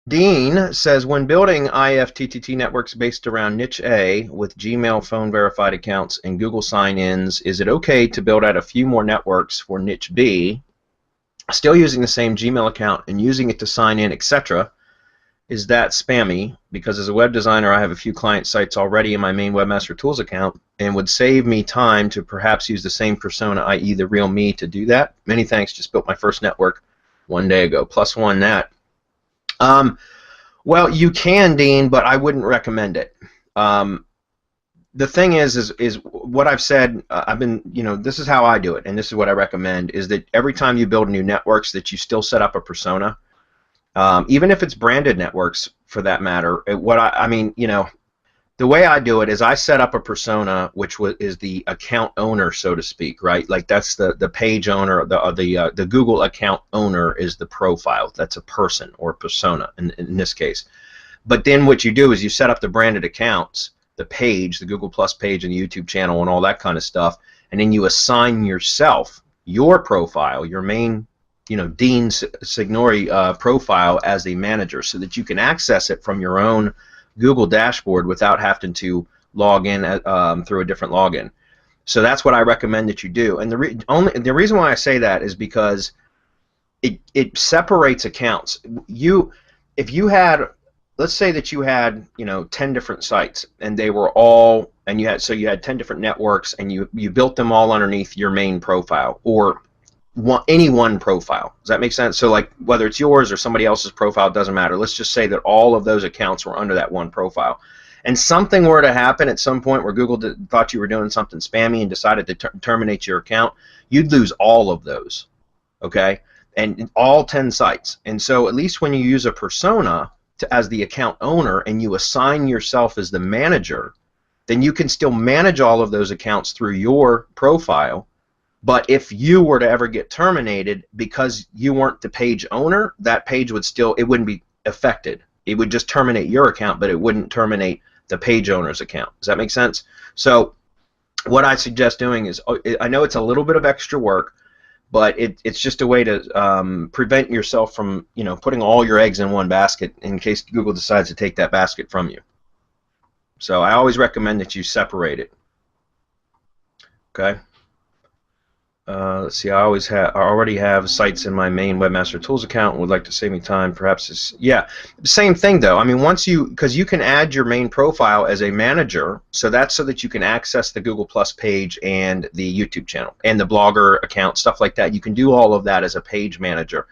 Dean says, when building IFTTT networks based around nicheA with Gmail phone verified accounts and Google sign-ins, is it okay to build out a few more networks for nicheB, still using the same Gmail account and using it to sign in, etc.? Is that spammy? Because as a web designer, I have a few client sites already in my main Webmaster Tools account and would save me time to perhaps use the same persona, i.e. the real me, to do that. Many thanks. Just built my first network one day ago. +1 that. Well, you can, Dean, but I wouldn't recommend it. The thing is what I've said. I've been, this is how I do it, and this is what I recommend: is that every time you build new networks, that you still set up a persona, even if it's branded networks, for that matter. The way I do it is I set up a persona, which is the account owner, so to speak, right? Like that's the page owner, the Google account owner is the profile. That's a person or persona in this case. But then what you do is you set up the branded accounts, the page, the Google Plus page, and the YouTube channel, and all that kind of stuff, and then you assign yourself your profile, your main, Dean Signori profile as the manager, so that you can access it from your own Google dashboard without having to log in through a different login. So that's what I recommend that you do. And the reason why I say that is because it separates accounts. If you had, let's say that you had 10 different sites, and they were all, and you had 10 different networks, and you built them all underneath your main profile, or any one profile. Does that make sense? So like whether it's yours or somebody else's profile, it doesn't matter. Let's just say that all of those accounts were under that one profile, and something were to happen at some point where Google thought you were doing something spammy and decided to terminate your account, you'd lose all of those, okay? And all 10 sites. And so at least when you use a persona as the account owner and you assign yourself as the manager, then you can still manage all of those accounts through your profile. But if you were to ever get terminated because you weren't the page owner, that page would still, it wouldn't be affected. It would just terminate your account, but it wouldn't terminate the page owner's account. Does that make sense? So what I suggest doing is, I know it's a little bit of extra work, but it's just a way to prevent yourself from putting all your eggs in one basket in case Google decides to take that basket from you. So I always recommend that you separate it. Okay. Let's see. I already have sites in my main Webmaster Tools account and would like to save me time. Perhaps it's, yeah, same thing though. I mean, because you can add your main profile as a manager, so that's so that you can access the Google Plus page and the YouTube channel and the blogger account, stuff like that. You can do all of that as a page manager.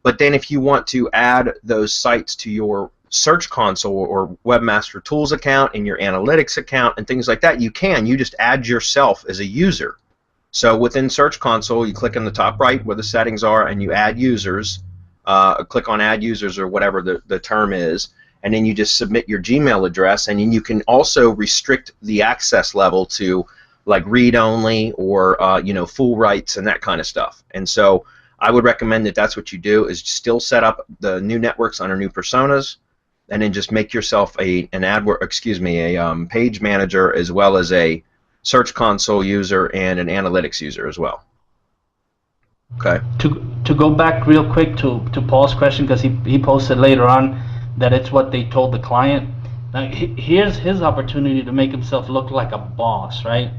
But then if you want to add those sites to your Search Console or Webmaster Tools account and your Analytics account and things like that, you can. You just add yourself as a user. So within Search Console, you click in the top right where the settings are, and you add users. Click on Add Users or whatever the term is, and then you just submit your Gmail address, and then you can also restrict the access level to like read-only or full rights and that kind of stuff. And so I would recommend that that's what you do, is still set up the new networks under new personas, and then just make yourself a page manager as well as a Search Console user and an Analytics user as well. Okay. To go back real quick to Paul's question, because he posted later on that it's what they told the client. Now here's his opportunity to make himself look like a boss, right?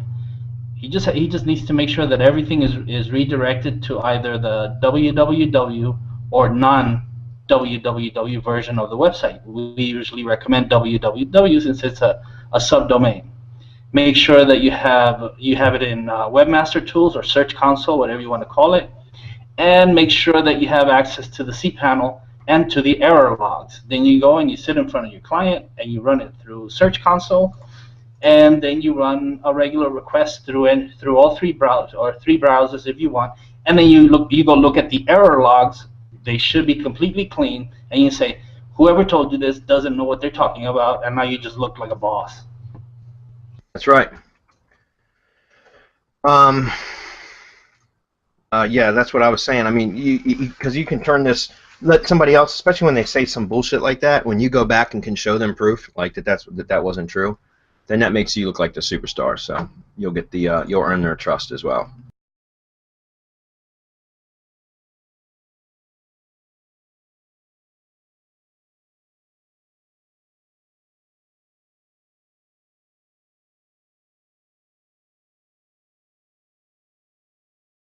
He just needs to make sure that everything is redirected to either the www or non-www version of the website. We usually recommend www since it's a subdomain. Make sure that you have it in Webmaster Tools or Search Console, whatever you want to call it, and make sure that you have access to the cPanel and to the error logs. Then you go and you sit in front of your client and you run it through Search Console, and then you run a regular request through all three browsers if you want, and then you go look at the error logs. They should be completely clean, and you say, whoever told you this doesn't know what they're talking about, and now you just look like a boss. That's right. Yeah, that's what I was saying. I mean, because you can turn this, let somebody else, especially when they say some bullshit like that, when you go back and can show them proof, like that wasn't true, then that makes you look like the superstar. So you'll get you'll earn their trust as well.